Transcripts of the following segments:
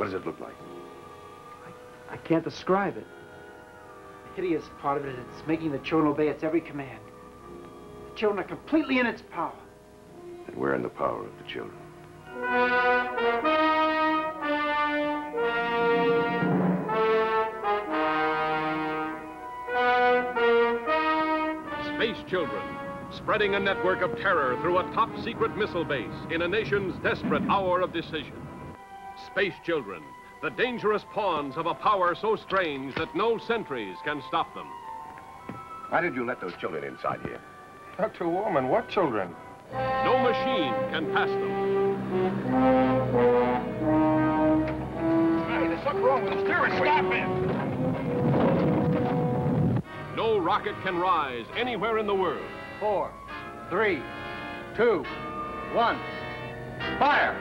What does it look like? I can't describe it. The hideous part of it is it's making the children obey its every command. The children are completely in its power. And we're in the power of the children. Space children, spreading a network of terror through a top-secret missile base in a nation's desperate hour of decision. Space children, the dangerous pawns of a power so strange that no sentries can stop them. Why did you let those children inside here? Dr. Woolman, what children? No machine can pass them. Hey, there's something wrong with the steering wheel. Stop it! No rocket can rise anywhere in the world. 4, 3, 2, 1, fire!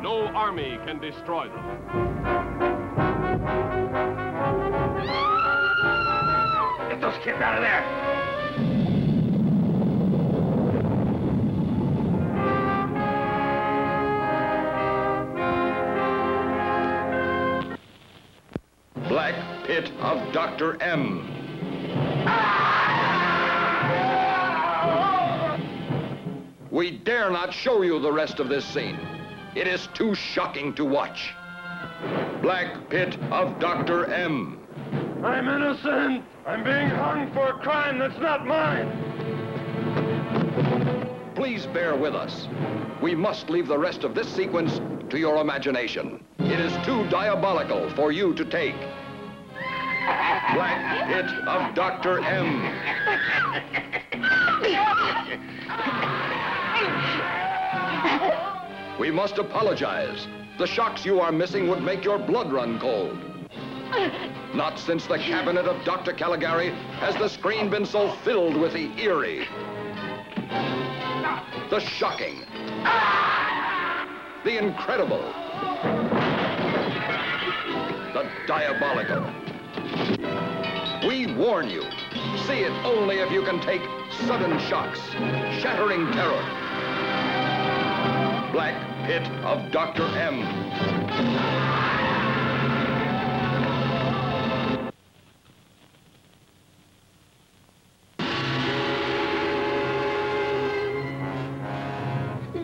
No army can destroy them. Get those kids out of there! Black Pit of Dr. M. We dare not show you the rest of this scene. It is too shocking to watch. Black Pit of Dr. M. I'm innocent. I'm being hung for a crime that's not mine. Please bear with us. We must leave the rest of this sequence to your imagination. It is too diabolical for you to take. Black Pit of Dr. M. We must apologize. The shocks you are missing would make your blood run cold. Not since the cabinet of Dr. Caligari has the screen been so filled with the eerie, the shocking, the incredible, the diabolical. We warn you, see it only if you can take sudden shocks, shattering terror. Black Pit of Dr. M.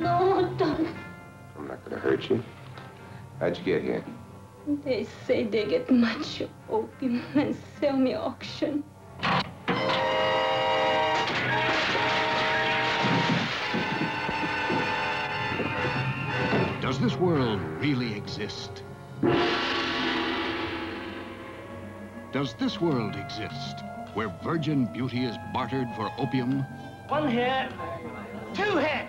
No, don't. I'm not gonna hurt you. How'd you get here? They say they get much opium and sell me auction. Does this world really exist? Does this world exist where virgin beauty is bartered for opium? 1 hit, 2 hit,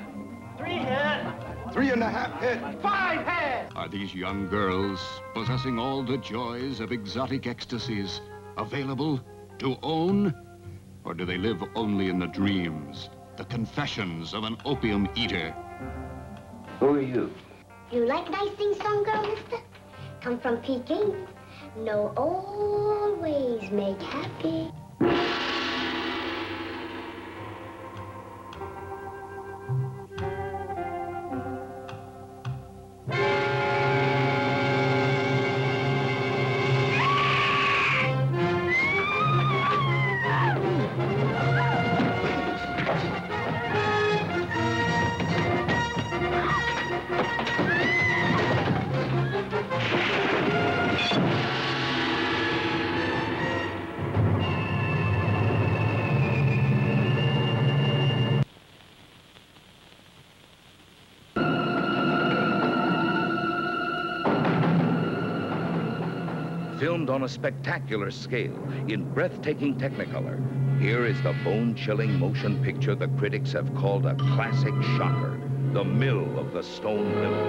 3 hit, 3.5 hit. 5 hit! Are these young girls possessing all the joys of exotic ecstasies available to own? Or do they live only in the dreams, the confessions of an opium eater? Who are you? You like nice sing-song, girl, mister? Come from Peking? No, always make happy. Filmed on a spectacular scale in breathtaking Technicolor, here is the bone-chilling motion picture the critics have called a classic shocker, The Mill of the Stone Women.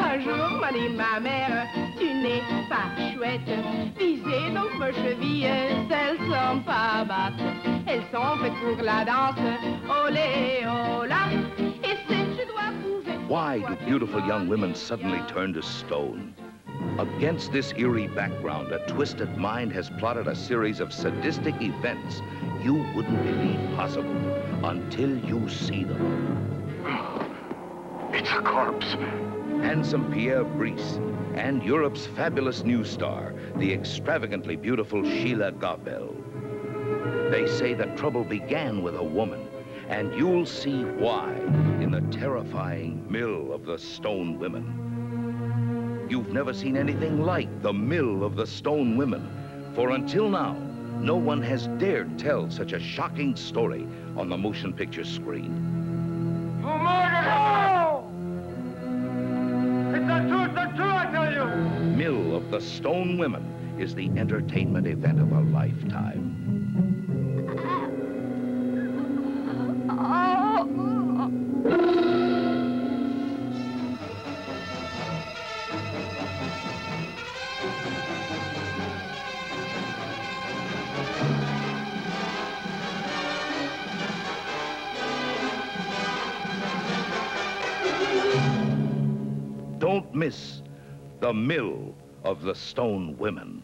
Un jour, m'a dit ma mère, tu n'es pas chouette. Visez donc vos chevilles, elles sont pas basses. Elles sont faites pour la danse, olé, ola. Et c'est, je dois prouver. Why do beautiful young women suddenly turn to stone? Against this eerie background, a twisted mind has plotted a series of sadistic events you wouldn't believe possible until you see them. It's a corpse. Handsome Pierre Brice and Europe's fabulous new star, the extravagantly beautiful Sheila Gabel. They say that trouble began with a woman, and you'll see why in the terrifying Mill of the Stone Women. You've never seen anything like the Mill of the Stone Women, for until now, no one has dared tell such a shocking story on the motion picture screen. You murdered her! It's the truth, I tell you! Mill of the Stone Women is the entertainment event of a lifetime. Don't miss the Mill of the Stone Women.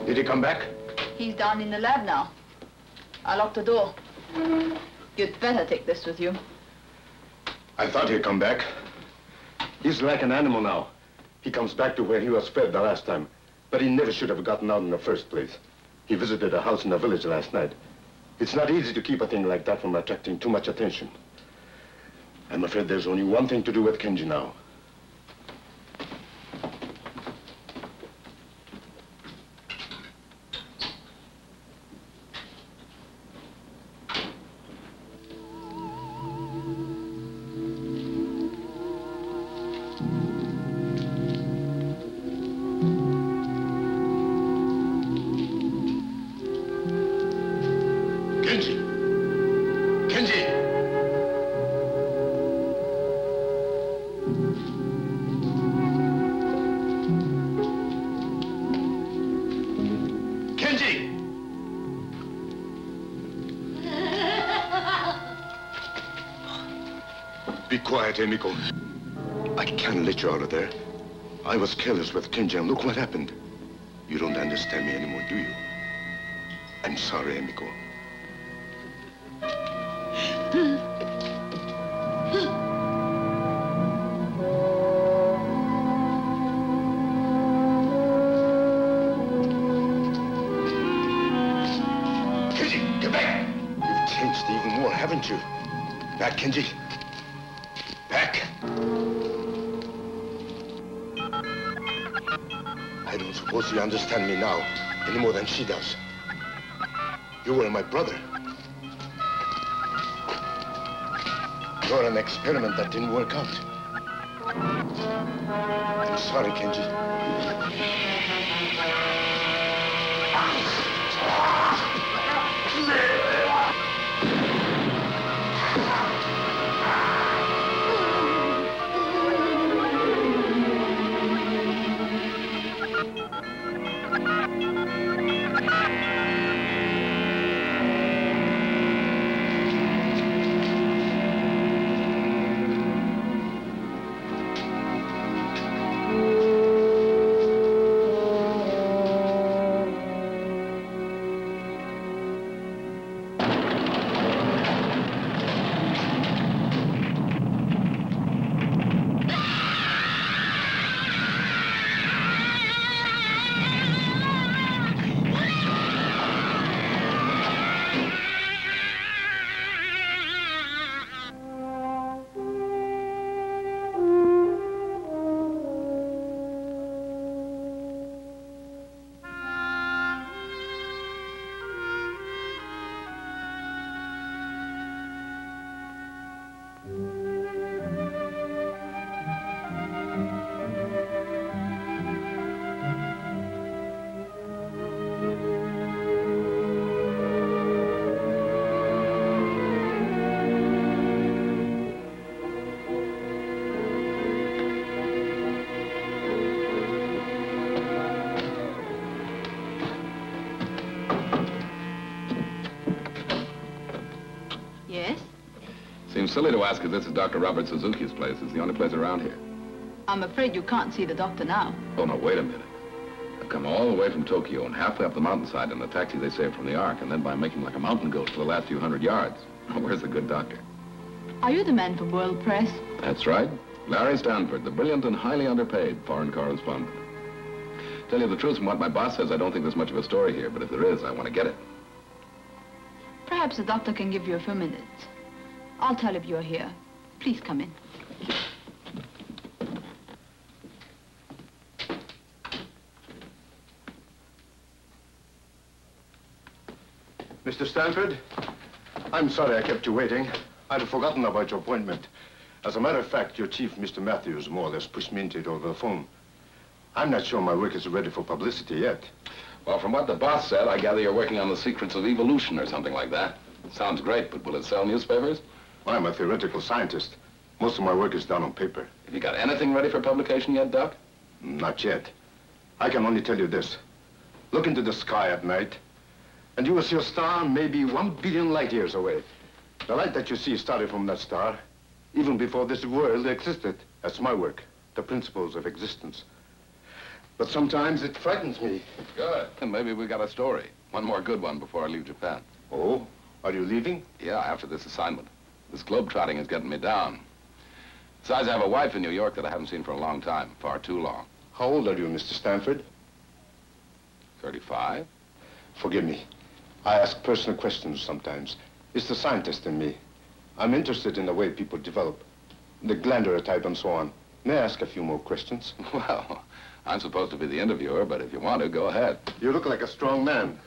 Did he come back? He's down in the lab now. I locked the door. You'd better take this with you. I thought he'd come back. He's like an animal now. He comes back to where he was fed the last time. But he never should have gotten out in the first place. He visited a house in the village last night. It's not easy to keep a thing like that from attracting too much attention. I'm afraid there's only one thing to do with Kenji now. Be quiet, amigo. I can't let you out of there. I was careless with Kenji, and look what happened. You don't understand me anymore, do you? I'm sorry, amigo. Kenji, get back! You've changed even more, haven't you? Back, Kenji. Back. I don't suppose you understand me now any more than she does. You were my brother. You're an experiment that didn't work out. I'm sorry, Kenji. Yes? Seems silly to ask if this is Dr. Robert Suzuki's place. It's the only place around here. I'm afraid you can't see the doctor now. Oh, no, wait a minute. I've come all the way from Tokyo and halfway up the mountainside in the taxi they saved from the Ark, and then by making like a mountain goat for the last few hundred yards. Where's the good doctor? Are you the man from World Press? That's right. Larry Stanford, the brilliant and highly underpaid foreign correspondent. Tell you the truth, from what my boss says, I don't think there's much of a story here, but if there is, I want to get it. Perhaps the doctor can give you a few minutes. I'll tell if you're here. Please come in. Mr. Stanford, I'm sorry I kept you waiting. I'd forgotten about your appointment. As a matter of fact, your chief, Mr. Matthews, more or less pushed me into it over the phone. I'm not sure my work is ready for publicity yet. Well, from what the boss said, I gather you're working on the secrets of evolution or something like that. Sounds great, but will it sell newspapers? Well, I'm a theoretical scientist. Most of my work is done on paper. Have you got anything ready for publication yet, Doc? Not yet. I can only tell you this. Look into the sky at night, and you will see a star maybe 1 billion light years away. The light that you see started from that star, even before this world existed. That's my work, the principles of existence. But sometimes it frightens me. Good. And maybe we got a story. One more good one before I leave Japan. Oh? Are you leaving? Yeah, after this assignment. This globe-trotting is getting me down. Besides, I have a wife in New York that I haven't seen for a long time. Far too long. How old are you, Mr. Stanford? 35. Forgive me. I ask personal questions sometimes. It's the scientist in me. I'm interested in the way people develop. The glandular type and so on. May I ask a few more questions? Well, I'm supposed to be the interviewer, but if you want to, go ahead. You look like a strong man.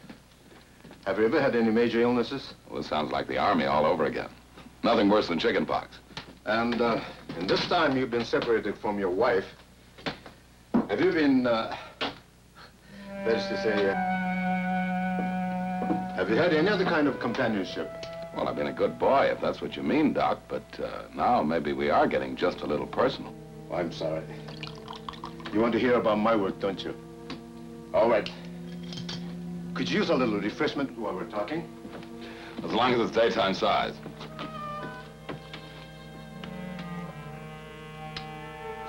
Have you ever had any major illnesses? Well, this sounds like the Army all over again. Nothing worse than chickenpox. And in this time you've been separated from your wife, have you been, that is to say, have you had any other kind of companionship? Well, I've been a good boy, if that's what you mean, Doc, but now maybe we are getting just a little personal. Oh, I'm sorry. You want to hear about my work, don't you? All right. Could you use a little refreshment while we're talking? As long as it's daytime size.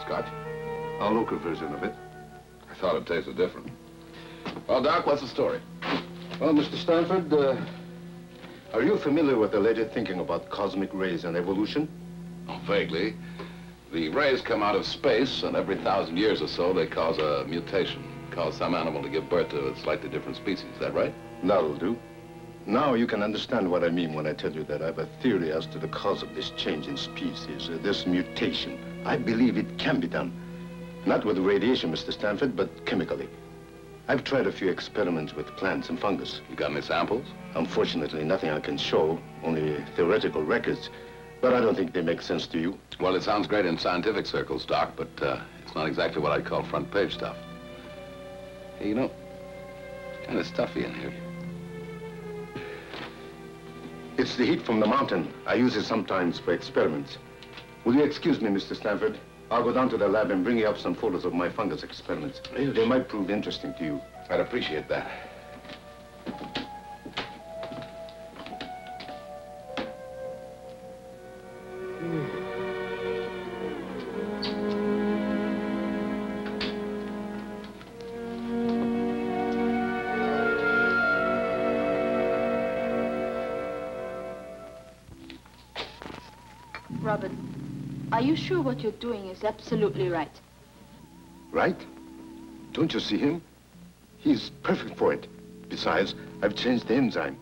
Scotch? A local version of it. I thought it tasted different. Well, Doc, what's the story? Well, Mr. Stanford, are you familiar with the latest thinking about cosmic rays and evolution? Oh, vaguely. The rays come out of space, and every 1,000 years or so, they cause a mutation. Cause some animal to give birth to a slightly different species. Is that right? That'll do. Now you can understand what I mean when I tell you that I have a theory as to the cause of this change in species, this mutation. I believe it can be done. Not with radiation, Mr. Stanford, but chemically. I've tried a few experiments with plants and fungus. You got any samples? Unfortunately, nothing I can show, only theoretical records. But I don't think they make sense to you. Well, it sounds great in scientific circles, Doc, but it's not exactly what I'd call front page stuff. Hey, you know, it's kind of stuffy in here. It's the heat from the mountain. I use it sometimes for experiments. Will you excuse me, Mr. Stanford? I'll go down to the lab and bring you up some photos of my fungus experiments. They might prove interesting to you. I'd appreciate that. Robert, are you sure what you're doing is absolutely right? Right? Don't you see him? He's perfect for it. Besides, I've changed the enzyme.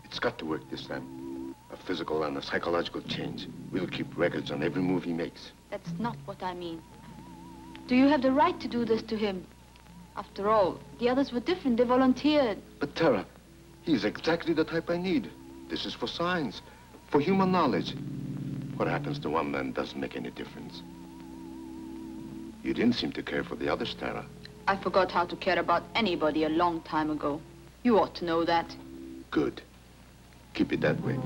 It's got to work this time. A physical and a psychological change. We'll keep records on every move he makes. That's not what I mean. Do you have the right to do this to him? After all, the others were different. They volunteered. But Tara, he's exactly the type I need. This is for science, for human knowledge. What happens to one man doesn't make any difference. You didn't seem to care for the others, Tara. I forgot how to care about anybody a long time ago. You ought to know that. Good. Keep it that way.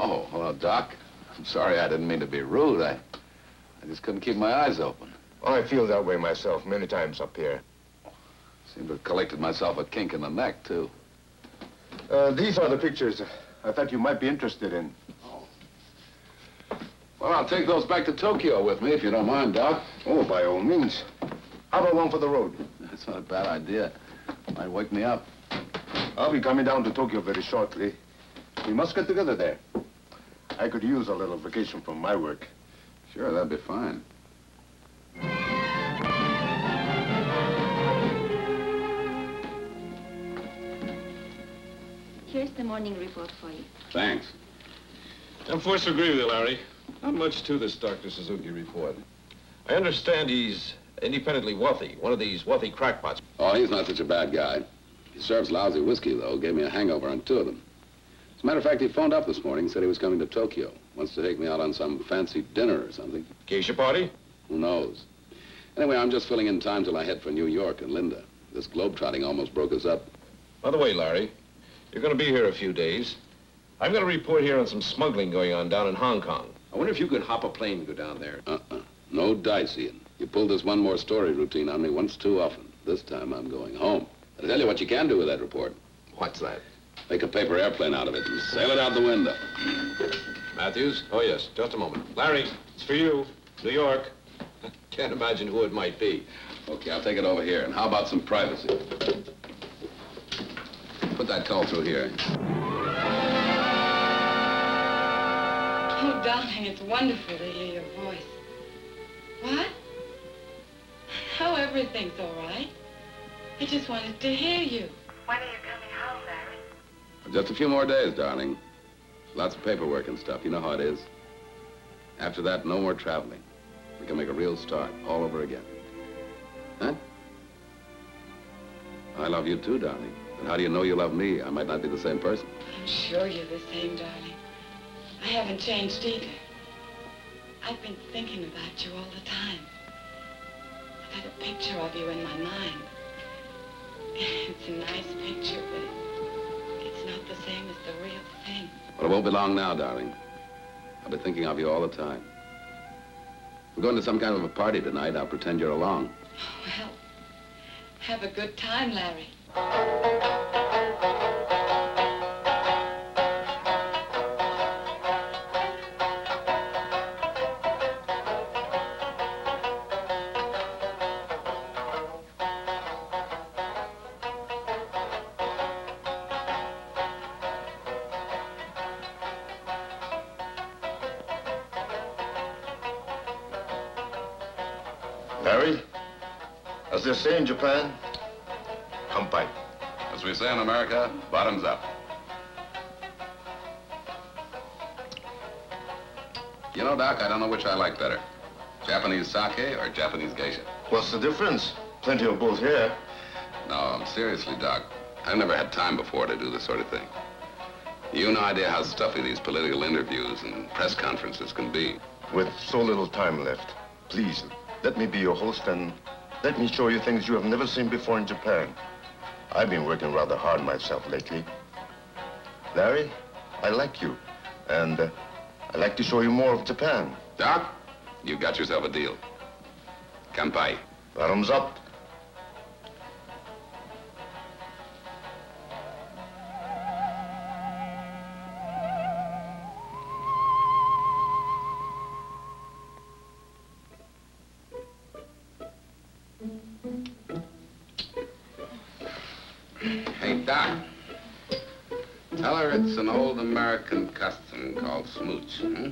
Oh, hello, Doc. I'm sorry, I didn't mean to be rude. I just couldn't keep my eyes open. Oh, I feel that way myself many times up here. Seem to have collected myself a kink in the neck, too. These are the pictures I thought you might be interested in. Oh. Well, I'll take those back to Tokyo with me, if you don't mind, Doc. Oh, by all means. How about one for the road? That's not a bad idea. Might wake me up. I'll be coming down to Tokyo very shortly. We must get together there. I could use a little vacation from my work. Sure, that'd be fine. Here's the morning report for you. Thanks. I'm forced to agree with you, Larry. Not much to this Dr. Suzuki report. I understand he's independently wealthy, one of these wealthy crackpots. Oh, he's not such a bad guy. He serves lousy whiskey, though. Gave me a hangover on 2 of them. As a matter of fact, he phoned up this morning and said he was coming to Tokyo. Wants to take me out on some fancy dinner or something. Geisha party? Who knows? Anyway, I'm just filling in time till I head for New York and Linda. This globetrotting almost broke us up. By the way, Larry, you're going to be here a few days. I've got a report here on some smuggling going on down in Hong Kong. I wonder if you could hop a plane and go down there. No dice, Ian. You pulled this one more story routine on me once too often. This time I'm going home. I'll tell you what you can do with that report. What's that? Make a paper airplane out of it and sail it out the window. Matthews? Oh, yes. Just a moment. Larry, it's for you. New York. Can't imagine who it might be. Okay, I'll take it over here. And how about some privacy? Put that call through here. Oh, darling, it's wonderful to hear your voice. What? Oh, everything's all right. I just wanted to hear you. When are you coming home, Larry? Just a few more days, darling. Lots of paperwork and stuff. You know how it is. After that, no more traveling. We can make a real start all over again. Huh? I love you too, darling. And how do you know you love me? I might not be the same person. I'm sure you're the same, darling. I haven't changed either. I've been thinking about you all the time. I've got a picture of you in my mind. It's a nice picture, but it's not the same as the real thing. Well, it won't be long now, darling. I'll be thinking of you all the time. We're going to some kind of a party tonight. I'll pretend you're along. Well, have a good time, Larry. Larry, as they say in Japan, kampai. As we say in America, bottoms up. You know, Doc, I don't know which I like better. Japanese sake or Japanese geisha? What's the difference? Plenty of both here. No, seriously, Doc. I've never had time before to do this sort of thing. You no idea how stuffy these political interviews and press conferences can be. With so little time left, please, let me be your host and let me show you things you have never seen before in Japan. I've been working rather hard myself lately. Larry, I like you, and I'd like to show you more of Japan. Doc, you've got yourself a deal. Kampai. Bottoms up. Hey, Doc. Tell her it's an old American custom called smooch, hmm?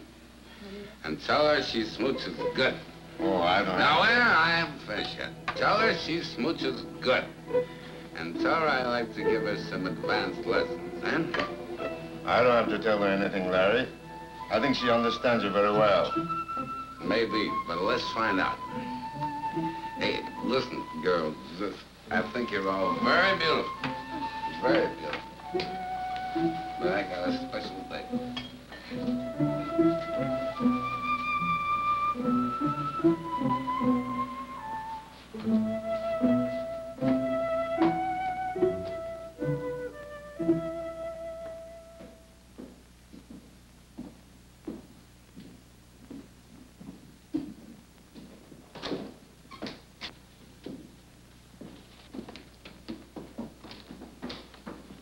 And tell her she smooches good. Oh, I don't Now, wait, I haven't finished yet. Tell her she smooches good. And tell her I like to give her some advanced lessons, eh? I don't have to tell her anything, Larry. I think she understands you very well. Maybe, but let's find out. Hey, listen, girls. I think you're all very beautiful. Very beautiful. But I got a special thing.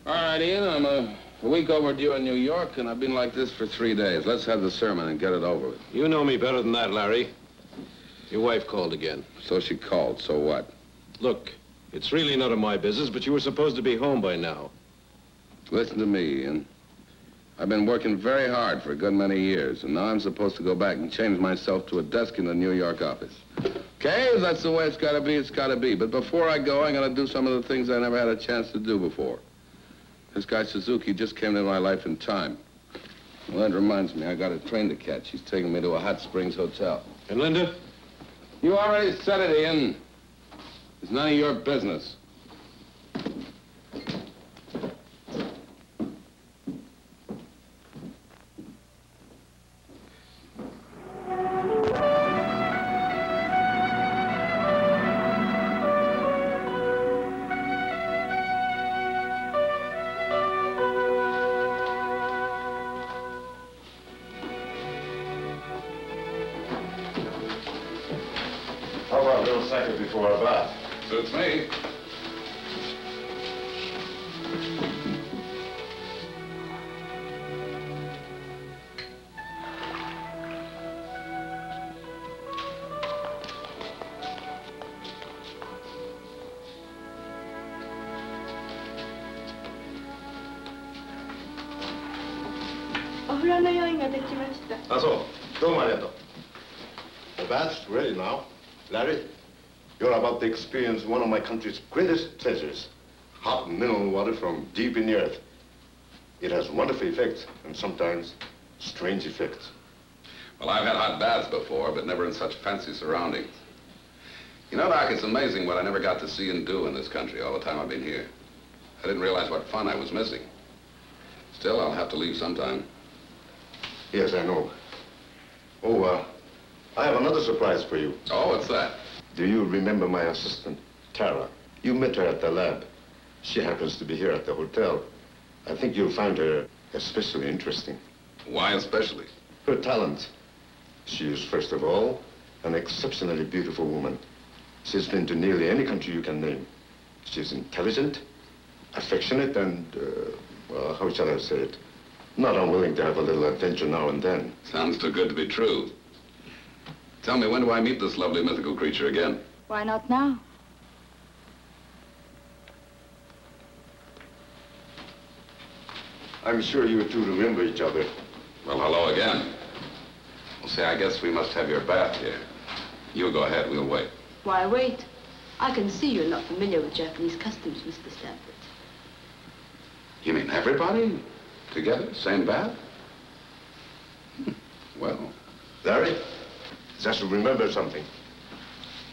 All right, Ian, I'm a week overdue in New York, and I've been like this for 3 days. Let's have the sermon and get it over with. You know me better than that, Larry. Your wife called again. So she called, so what? Look, it's really none of my business, but you were supposed to be home by now. Listen to me, Ian. I've been working very hard for a good many years, and now I'm supposed to go back and change myself to a desk in the New York office. Okay, if that's the way it's got to be, it's got to be. But before I go, I'm going to do some of the things I never had a chance to do before. This guy Suzuki just came into my life in time. Well, that reminds me, I got a train to catch. He's taking me to a Hot Springs hotel. And Linda? You already said it, Ian. It's none of your business. How about a little second before our bath? Suits me. 油の用意ができました。あ、そう。どうもありがとう。The bath's ready now. Larry, you're about to experience one of my country's greatest treasures. Hot mineral water from deep in the earth. It has wonderful effects, and sometimes strange effects. Well, I've had hot baths before, but never in such fancy surroundings. You know, Doc, it's amazing what I never got to see and do in this country all the time I've been here. I didn't realize what fun I was missing. Still, I'll have to leave sometime. Yes, I know. Oh, I have another surprise for you. Oh, what's that? Do you remember my assistant, Tara? You met her at the lab. She happens to be here at the hotel. I think you'll find her especially interesting. Why especially? Her talent. She is, first of all, an exceptionally beautiful woman. She's been to nearly any country you can name. She's intelligent, affectionate, and, well, how shall I say it? Not unwilling to have a little adventure now and then. Sounds too good to be true. Tell me, when do I meet this lovely mythical creature again? Why not now? I'm sure you two remember each other. Well, hello again. Well, say, I guess we must have your bath here. You go ahead, we'll wait. Why wait? I can see you're not familiar with Japanese customs, Mr. Stanford. You mean everybody together, same bath? Well. Larry, just remember something.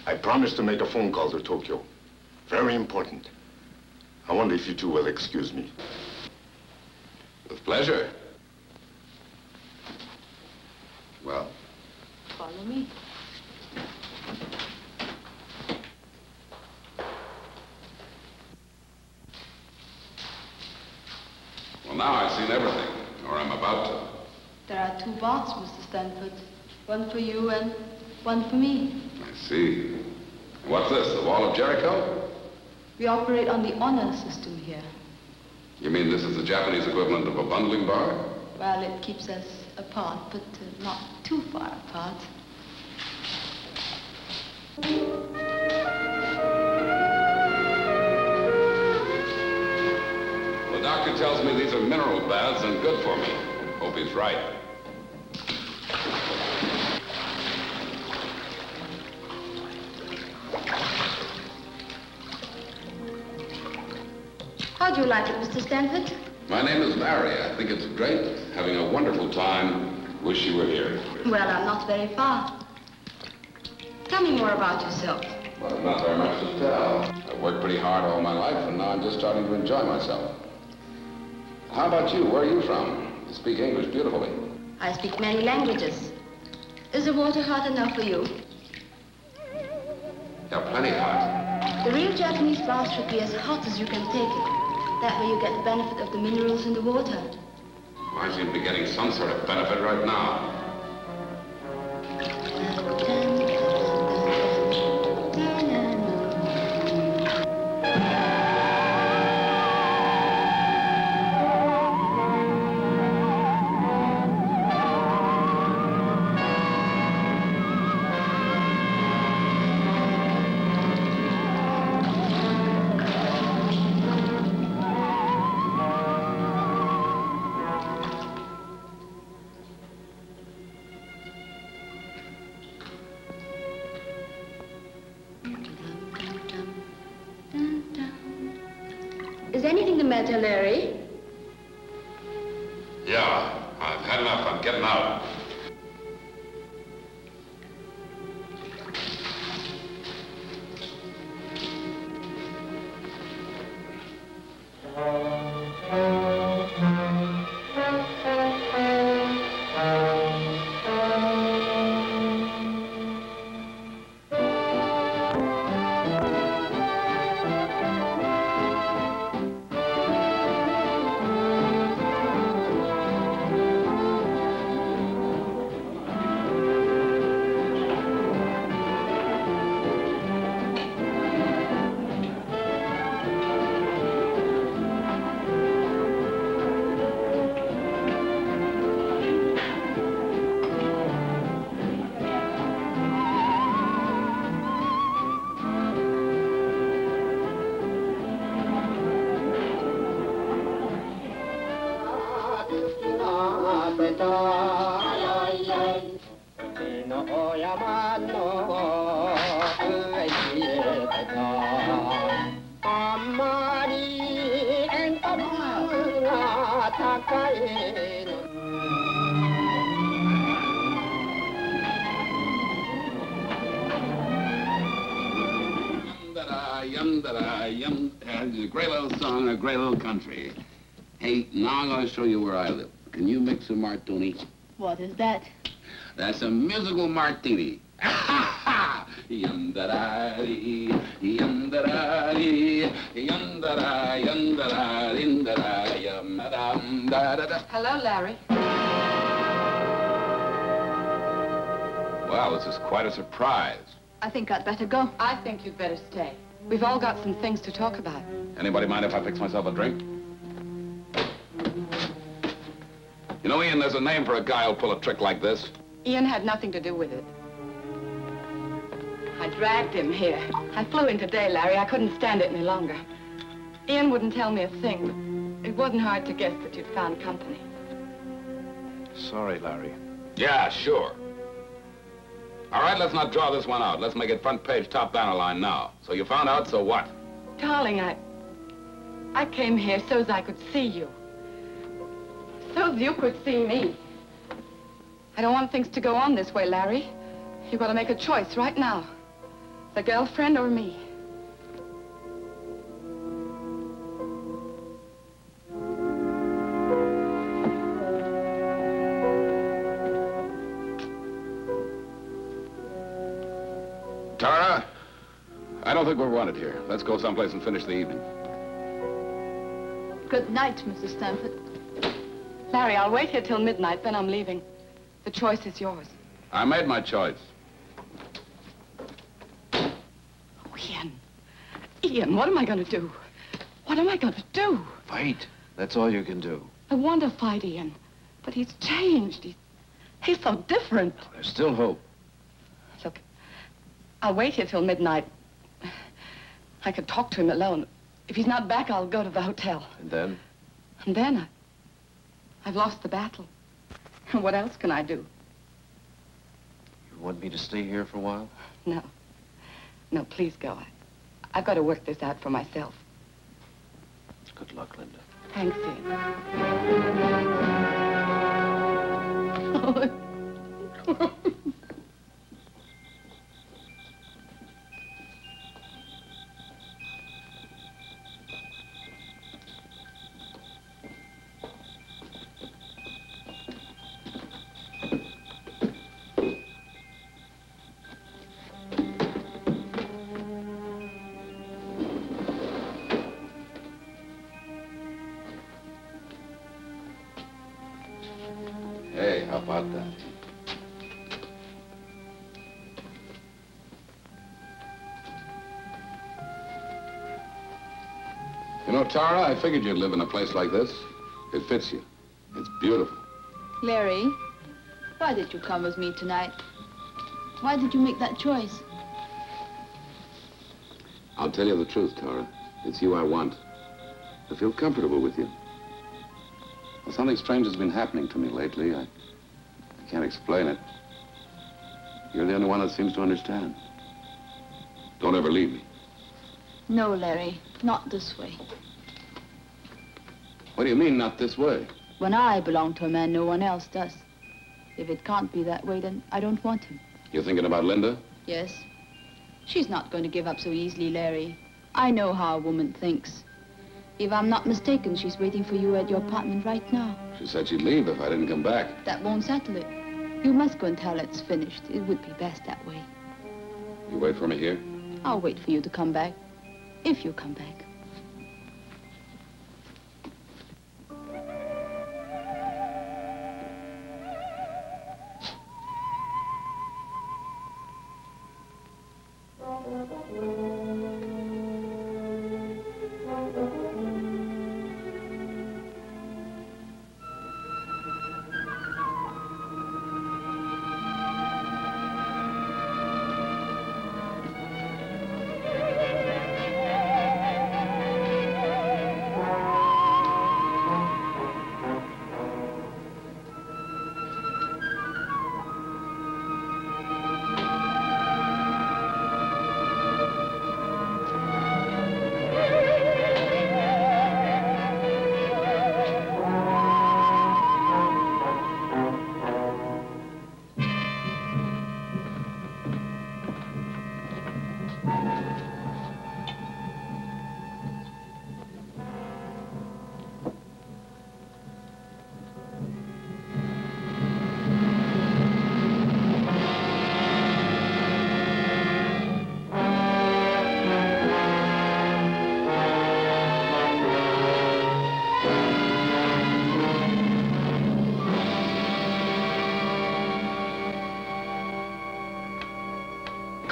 I promised to make a phone call to Tokyo. Very important. I wonder if you two will excuse me. With pleasure. Well? Follow me. Well, now I've seen everything, or I'm about to. There are 2 baths, Mr. Stanford. One for you and one for me. I see. What's this, the Wall of Jericho? We operate on the honor system here. You mean this is the Japanese equivalent of a bundling bar? Well, it keeps us apart, but not too far apart. The doctor tells me these are mineral baths and good for me. Hope he's right. How do you like it, Mr. Stanford? My name is Larry. I think it's great. Having a wonderful time. Wish you were here. Well, I'm not very far. Tell me more about yourself. Well, not very much to tell. I've worked pretty hard all my life, and now I'm just starting to enjoy myself. How about you? Where are you from? You speak English beautifully. I speak many languages. Is the water hot enough for you? Yeah, plenty hot. The real Japanese bath should be as hot as you can take it. That way you get the benefit of the minerals in the water. Well, I seem to be getting some sort of benefit right now. Is anything the matter, Larry? Yeah, I've had enough. I'm getting out. It's a great little song, a great little country. Hey, now I'm going to show you where I live. Can you mix a martini? What is that? That's a musical martini. Yum-da-da-dee, yum-da-da-dee, yum-da-da, yum-da-da, yum-da-da, yum-da-da-da-da. Hello, Larry. Well, this is quite a surprise. I think I'd better go. I think you'd better stay. We've all got some things to talk about. Anybody mind if I fix myself a drink? You know, Ian, there's a name for a guy who'll pull a trick like this. Ian had nothing to do with it. I dragged him here. I flew in today, Larry. I couldn't stand it any longer. Ian wouldn't tell me a thing, but it wasn't hard to guess that you'd found company. Sorry, Larry. Yeah, sure. All right, let's not draw this one out. Let's make it front page, top banner line now. So you found out, so what? Darling, I came here so as I could see you. So as you could see me. I don't want things to go on this way, Larry. You've got to make a choice right now. The girlfriend or me. Tara, I don't think we're wanted here. Let's go someplace and finish the evening. Good night, Mrs. Stanford. Larry, I'll wait here till midnight, then I'm leaving. The choice is yours. I made my choice. Oh, Ian. Ian, what am I going to do? What am I going to do? Fight. That's all you can do. I want to fight Ian, but he's changed. He's so different. There's still hope. Look, I'll wait here till midnight. I could talk to him alone. If he's not back, I'll go to the hotel. And then? And then I've lost the battle. What else can I do? You want me to stay here for a while? No. No, please go. I've got to work this out for myself. Good luck, Linda. Thanks, Ian. Hey, how about that? You know, Tara, I figured you'd live in a place like this. It fits you. It's beautiful. Larry, why did you come with me tonight? Why did you make that choice? I'll tell you the truth, Tara. It's you I want. I feel comfortable with you. Well, something strange has been happening to me lately. I can't explain it. You're the only one that seems to understand. Don't ever leave me. No, Larry, not this way. What do you mean, not this way? When I belong to a man, no one else does. If it can't be that way, then I don't want him. You're thinking about Linda? Yes. She's not going to give up so easily, Larry. I know how a woman thinks. If I'm not mistaken, she's waiting for you at your apartment right now. She said she'd leave if I didn't come back. That won't settle it. You must go and tell her it's finished. It would be best that way. You wait for me here? I'll wait for you to come back. If you come back.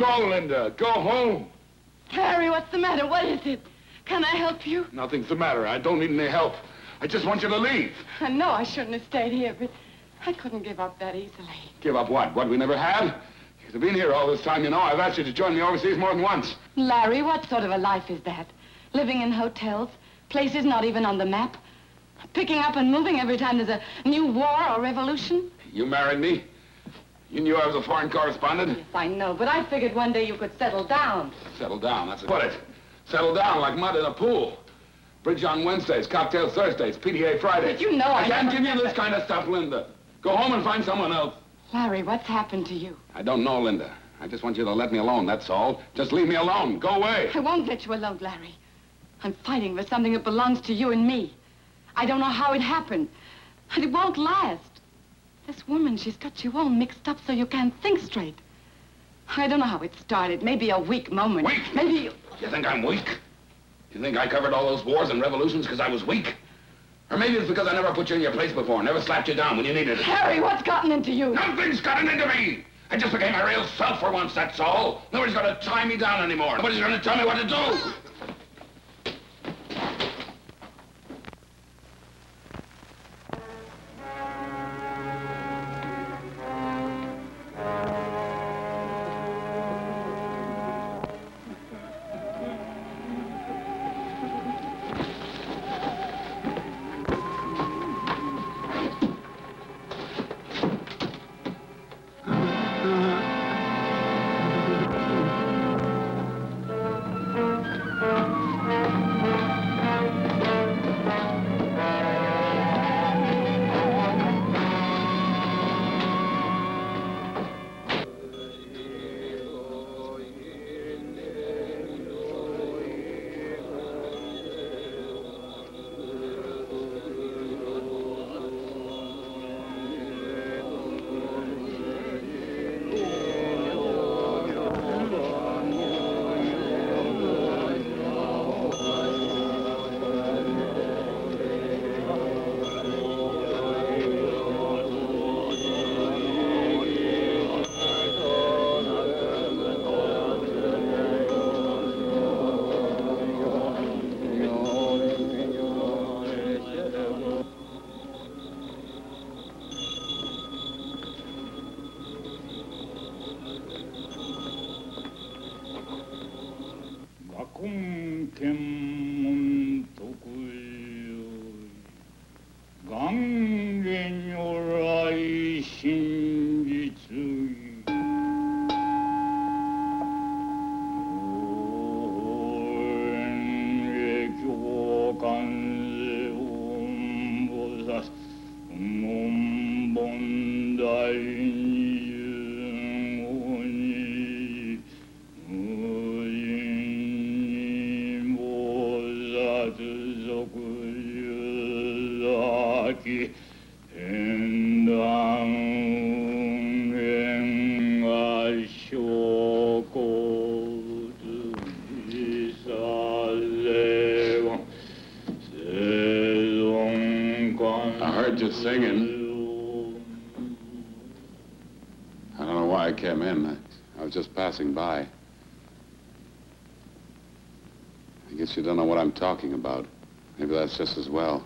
go, Linda. Go home. Harry, what's the matter? What is it? Can I help you? Nothing's the matter. I don't need any help. I just want you to leave. I know I shouldn't have stayed here, but I couldn't give up that easily. Give up what? What we never had? You've been here all this time, you know. I've asked you to join me overseas more than once. Larry, what sort of a life is that? Living in hotels, places not even on the map, picking up and moving every time there's a new war or revolution? You married me. You knew I was a foreign correspondent. Yes, I know, but I figured one day you could settle down. Settle down, that's it. Put it. Settle down like mud in a pool. Bridge on Wednesdays, cocktail Thursdays, PTA Fridays. But you know I can't give you this kind of stuff, Linda. Go home and find someone else. Larry, what's happened to you? I don't know, Linda. I just want you to let me alone, that's all. Just leave me alone. Go away. I won't let you alone, Larry. I'm fighting for something that belongs to you and me. I don't know how it happened, and it won't last. This woman, she's got you all mixed up so you can't think straight. I don't know how it started. Maybe a weak moment. Weak? Maybe you... You think I'm weak? You think I covered all those wars and revolutions because I was weak? Or maybe it's because I never put you in your place before, never slapped you down when you needed it. Harry, what's gotten into you? Nothing's gotten into me! I just became my real self for once, that's all. Nobody's gonna tie me down anymore. Nobody's gonna tell me what to do. Singing. I don't know why I came in. I was just passing by. I guess you don't know what I'm talking about. Maybe that's just as well.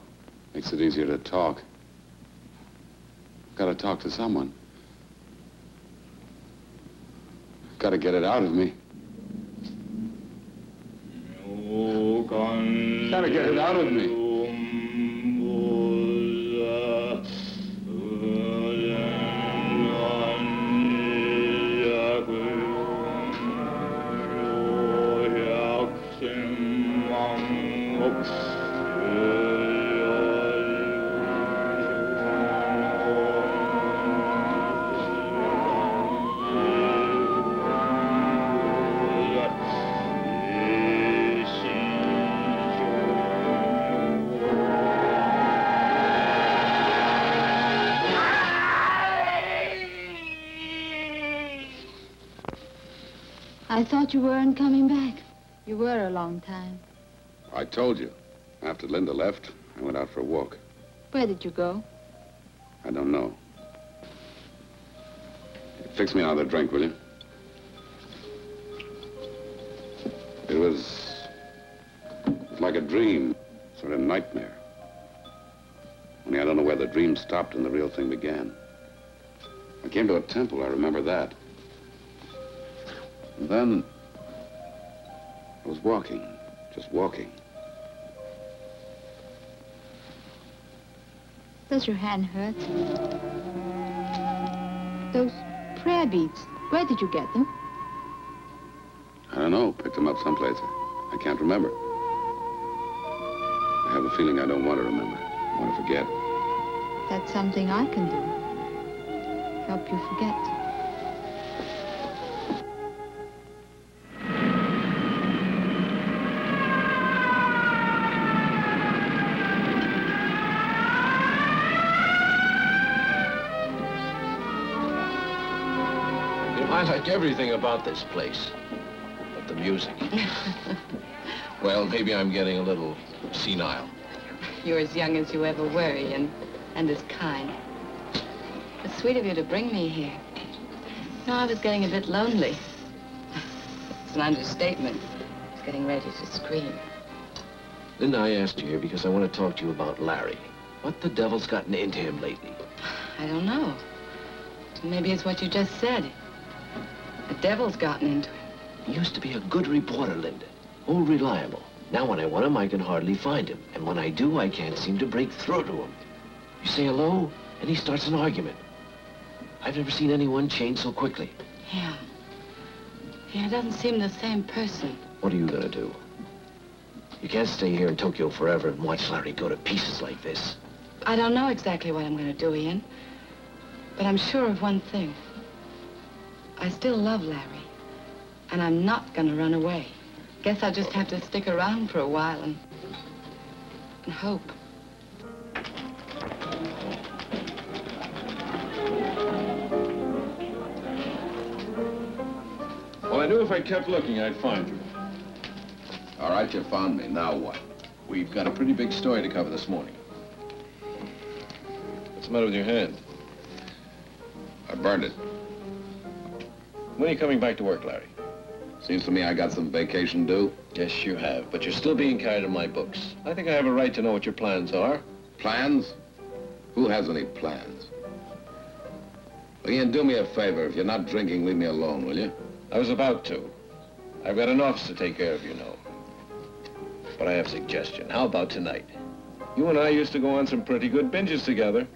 Makes it easier to talk. I've got to talk to someone. I've got to get it out of me. Got to get it out of me. I thought you weren't coming back. You were a long time. I told you. After Linda left, I went out for a walk. Where did you go? I don't know. Fix me another drink, will you? It was like a dream, sort of nightmare. Only I don't know where the dream stopped and the real thing began. I came to a temple, I remember that. And then I was walking, just walking. Does your hand hurt? Those prayer beads, where did you get them? I don't know, picked them up someplace. I can't remember. I have a feeling I don't want to remember. I want to forget. That's something I can do. Help you forget. You know, I like everything about this place, but the music. Well, maybe I'm getting a little senile. You're as young as you ever were, Ian, and as kind. It's sweet of you to bring me here. No, I was getting a bit lonely. It's an understatement. I was getting ready to scream. Linda, I asked you here because I want to talk to you about Larry. What the devil's gotten into him lately? I don't know. Maybe it's what you just said. The devil's gotten into him. He used to be a good reporter, Linda. Oh, reliable. Now when I want him, I can hardly find him. And when I do, I can't seem to break through to him. You say hello, and he starts an argument. I've never seen anyone change so quickly. Yeah. Yeah, it doesn't seem the same person. What are you gonna do? You can't stay here in Tokyo forever and watch Larry go to pieces like this. I don't know exactly what I'm gonna do, Ian. But I'm sure of one thing. I still love Larry. And I'm not gonna run away. Guess I'll just have to stick around for a while and hope. Well, I knew if I kept looking, I'd find you. All right, you found me. Now what? We've got a pretty big story to cover this morning. What's the matter with your hand? I burned it. When are you coming back to work, Larry? Seems to me I got some vacation due. Yes, you have, but you're still being carried in my books. I think I have a right to know what your plans are. Plans? Who has any plans? Well, Ian, do me a favor. If you're not drinking, leave me alone, will you? I was about to. I've got an office to take care of, you know. But I have a suggestion. How about tonight? You and I used to go on some pretty good binges together.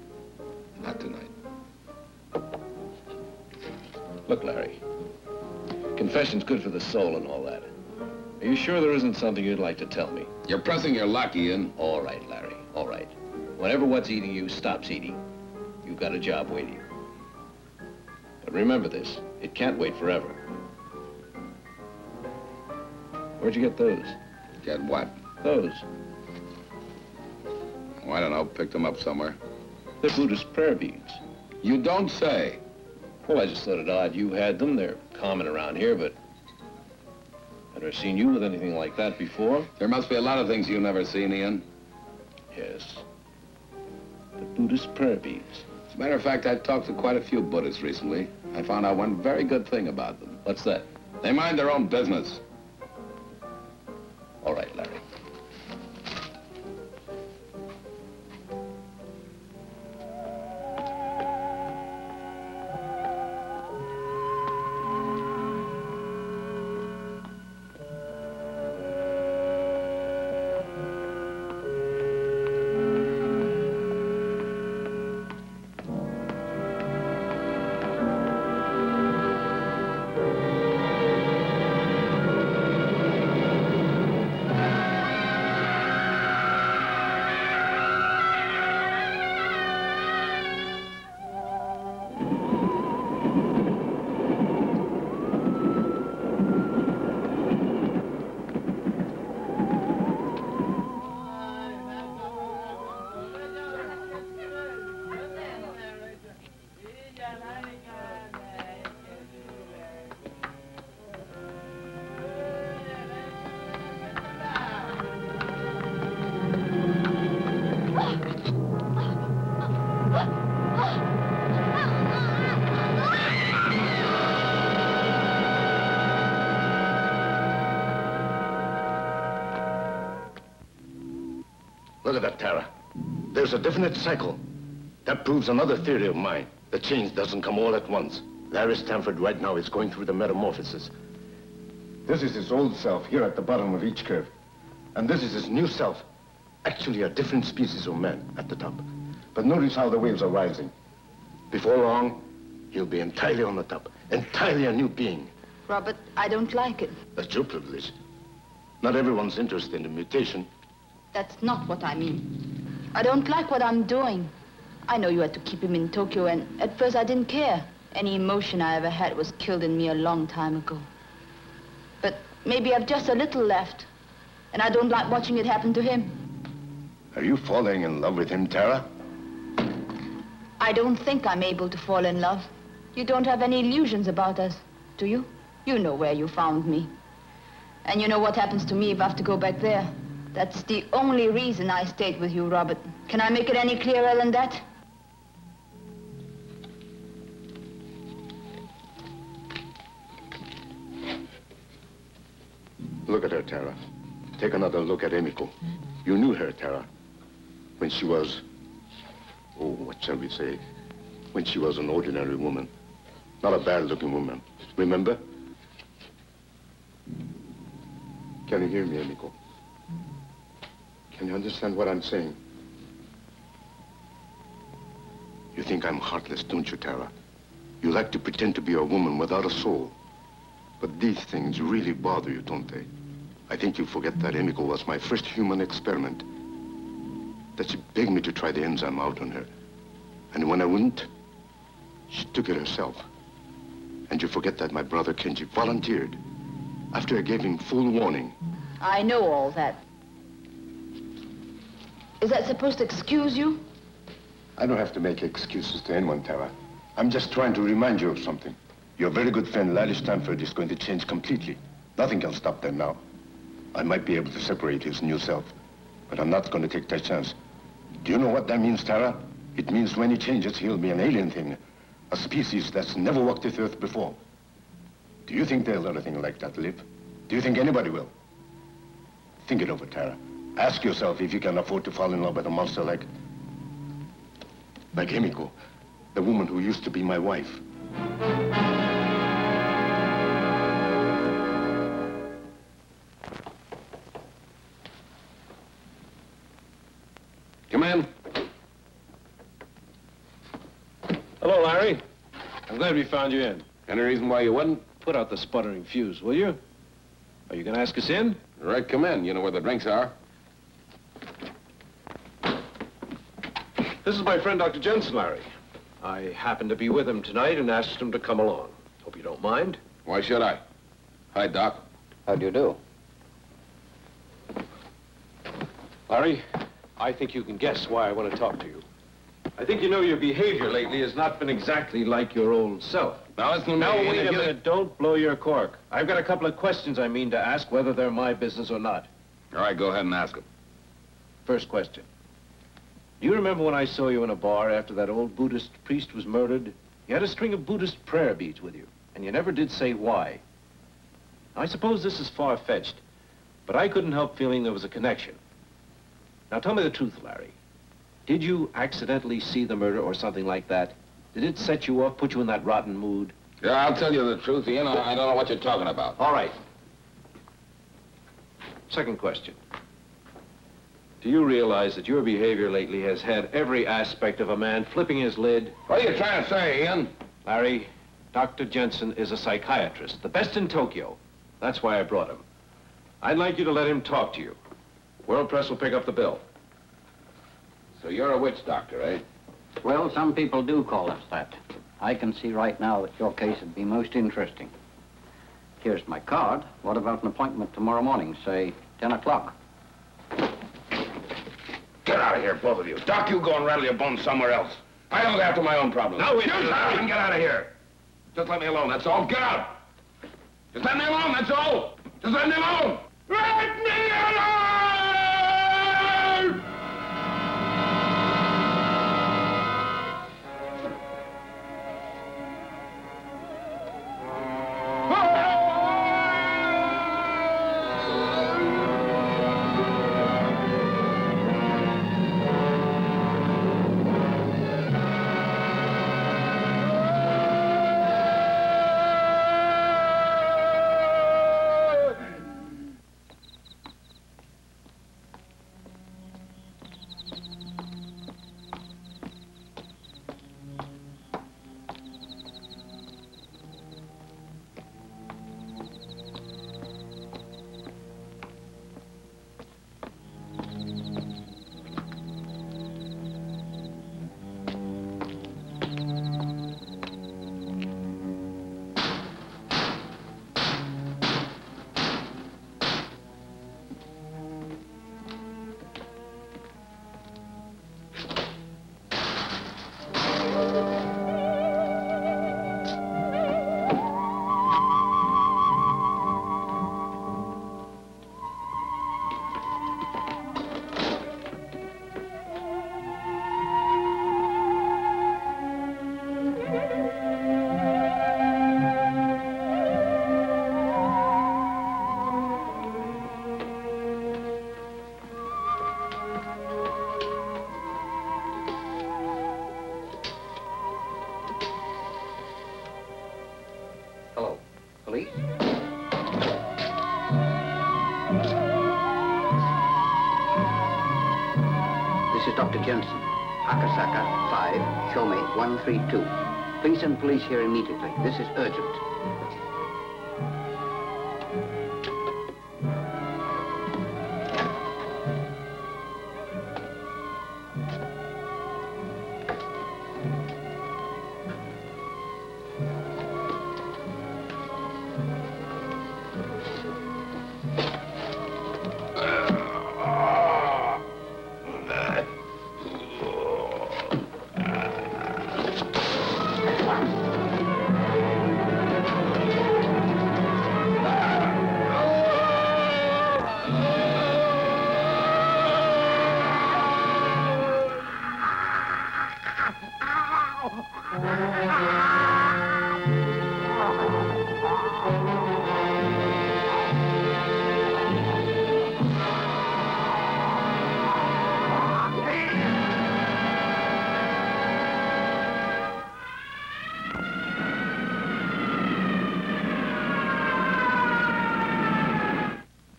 Not tonight. Look, Larry. Confession's good for the soul and all that. Are you sure there isn't something you'd like to tell me? You're pressing your luck, Ian. All right, Larry, all right. Whenever what's eating you stops eating, you've got a job waiting. But remember this, it can't wait forever. Where'd you get those? Get what? Those. Oh, I don't know, picked them up somewhere. They're Buddhist prayer beads. You don't say. Well, I just thought it odd you had them. They're common around here, but I've never seen you with anything like that before. There must be a lot of things you've never seen, Ian. Yes. The Buddhist prayer beads. As a matter of fact, I talked to quite a few Buddhists recently. I found out one very good thing about them. What's that? They mind their own business. All right, Larry. Look at that, Tara. There's a definite cycle. That proves another theory of mine. The change doesn't come all at once. Larry Stanford right now is going through the metamorphosis. This is his old self here at the bottom of each curve. And this is his new self. Actually a different species of man at the top. But notice how the waves are rising. Before long, he'll be entirely on the top. Entirely a new being. Robert, I don't like it. That's your privilege. Not everyone's interested in mutation. That's not what I mean. I don't like what I'm doing. I know you had to keep him in Tokyo, and at first I didn't care. Any emotion I ever had was killed in me a long time ago. But maybe I've just a little left, and I don't like watching it happen to him. Are you falling in love with him, Tara? I don't think I'm able to fall in love. You don't have any illusions about us, do you? You know where you found me. And you know what happens to me if I have to go back there. That's the only reason I stayed with you, Robert. Can I make it any clearer than that? Look at her, Tara. Take another look at Emiko. You knew her, Tara, when she was, oh, what shall we say? When she was an ordinary woman. Not a bad-looking woman. Remember? Can you hear me, Emiko? Can you understand what I'm saying? You think I'm heartless, don't you, Tara? You like to pretend to be a woman without a soul. But these things really bother you, don't they? I think you forget that Emiko was my first human experiment. That she begged me to try the enzyme out on her. And when I wouldn't, she took it herself. And you forget that my brother Kenji volunteered after I gave him full warning. I know all that. Is that supposed to excuse you? I don't have to make excuses to anyone, Tara. I'm just trying to remind you of something. Your very good friend, Larry Stanford, is going to change completely. Nothing can stop that now. I might be able to separate his new self, but I'm not going to take that chance. Do you know what that means, Tara? It means when he changes, he'll be an alien thing. A species that's never walked this earth before. Do you think they'll let a thing like that live? Do you think anybody will? Think it over, Tara. Ask yourself if you can afford to fall in love with a monster like Emiko, the woman who used to be my wife. Come in. Hello, Larry. I'm glad we found you in. Any reason why you wouldn't? Put out the sputtering fuse, will you? Are you going to ask us in? All right, come in. You know where the drinks are. This is my friend, Dr. Jensen, Larry. I happened to be with him tonight and asked him to come along. Hope you don't mind. Why should I? Hi, Doc. How do you do? Larry, I think you can guess why I want to talk to you. I think you know your behavior lately has not been exactly like your old self. Now, listen to me. Now, wait a minute. Don't blow your cork. I've got a couple of questions I mean to ask, whether they're my business or not. All right, go ahead and ask them. First question. Do you remember when I saw you in a bar after that old Buddhist priest was murdered? You had a string of Buddhist prayer beads with you, and you never did say why. Now, I suppose this is far-fetched, but I couldn't help feeling there was a connection. Now, tell me the truth, Larry. Did you accidentally see the murder or something like that? Did it set you off, put you in that rotten mood? Yeah, I'll tell you the truth, Ian. I don't know what you're talking about. All right. Second question. Do you realize that your behavior lately has had every aspect of a man flipping his lid? What are you trying to say, Ian? Larry, Dr. Jensen is a psychiatrist, the best in Tokyo. That's why I brought him. I'd like you to let him talk to you. World Press will pick up the bill. So you're a witch doctor, eh? Well, some people do call us that. I can see right now that your case would be most interesting. Here's my card. What about an appointment tomorrow morning, say 10 o'clock? Get out of here, both of you. Doc, you go and rattle your bones somewhere else. I look after my own problems. No, we don't. And get out of here. Just let me alone, that's all. Get out. Just let me alone, that's all. Just let me alone. Let me alone! This is Dr. Jensen. Akasaka 5, show me 132. Please send police here immediately. This is urgent.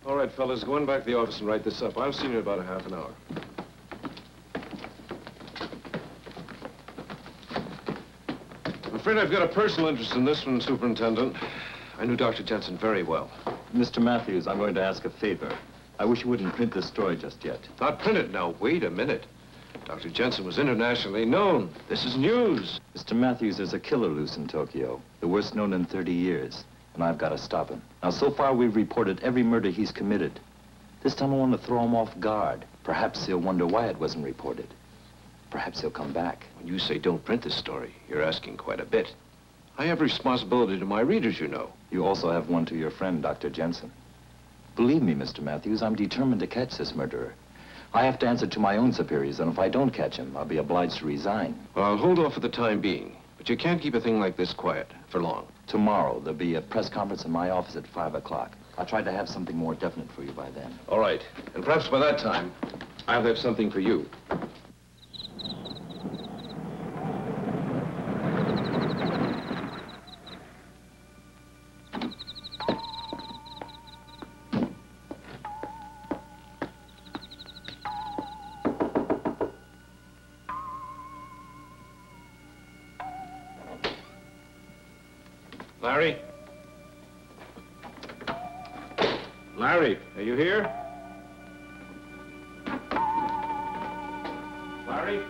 All right, fellas, go on back to the office and write this up. I'll see you in about a half an hour. I'm afraid I've got a personal interest in this one, Superintendent. I knew Dr. Jensen very well. Mr. Matthews, I'm going to ask a favor. I wish you wouldn't print this story just yet. Not print it now. Wait a minute. Dr. Jensen was internationally known. This is news. Mr. Matthews, there's a killer loose in Tokyo, the worst known in 30 years, and I've got to stop him. Now, so far, we've reported every murder he's committed. This time I want to throw him off guard. Perhaps he'll wonder why it wasn't reported. Perhaps he'll come back. When you say don't print this story, you're asking quite a bit. I have responsibility to my readers, you know. You also have one to your friend, Dr. Jensen. Believe me, Mr. Matthews, I'm determined to catch this murderer. I have to answer to my own superiors, and if I don't catch him, I'll be obliged to resign. Well, I'll hold off for the time being, but you can't keep a thing like this quiet for long. Tomorrow, there'll be a press conference in my office at 5 o'clock. I'll try to have something more definite for you by then. All right, and perhaps by that time, I'll have something for you. Larry? Larry, are you here? Larry?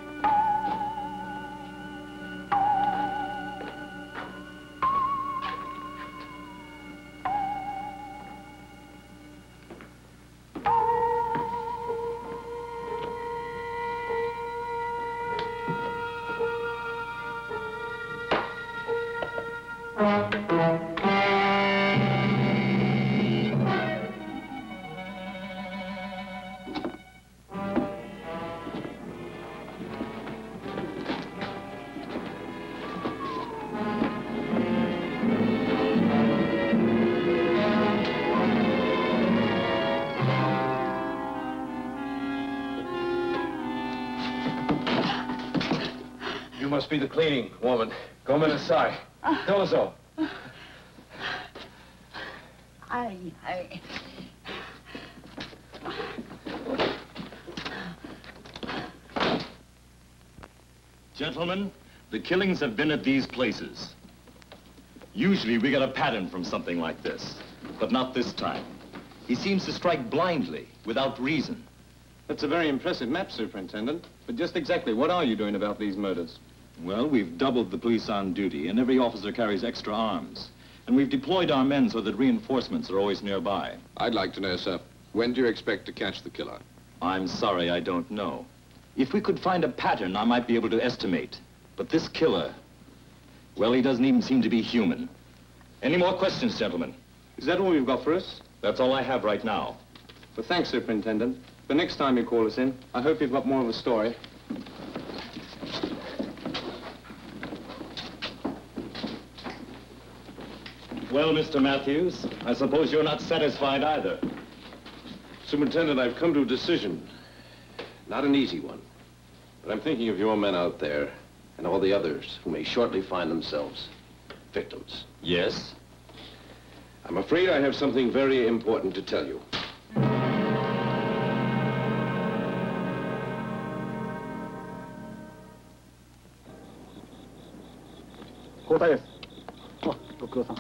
You must be the cleaning woman. Come inside. Tell us all. Gentlemen, the killings have been at these places. Usually we get a pattern from something like this, but not this time. He seems to strike blindly, without reason. That's a very impressive map, Superintendent. But just exactly what are you doing about these murders? Well, we've doubled the police on duty, and every officer carries extra arms. And we've deployed our men so that reinforcements are always nearby. I'd like to know, sir, when do you expect to catch the killer? I'm sorry, I don't know. If we could find a pattern, I might be able to estimate. But this killer, well, he doesn't even seem to be human. Any more questions, gentlemen? Is that all you've got for us? That's all I have right now. Well, thanks, Superintendent. The next time you call us in, I hope you've got more of a story. Well, Mr. Matthews, I suppose you're not satisfied either. Superintendent, I've come to a decision. Not an easy one. But I'm thinking of your men out there and all the others who may shortly find themselves victims. Yes? I'm afraid I have something very important to tell you. 交代です。あ、ご苦労さん。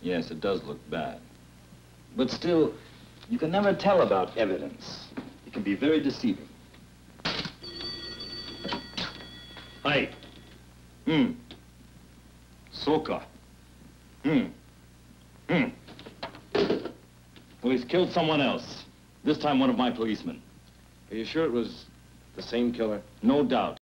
Yes, it does look bad. But still, you can never tell about evidence. It can be very deceiving. Hi. Soka. Well, he's killed someone else. This time one of my policemen. Are you sure it was the same killer? No doubt.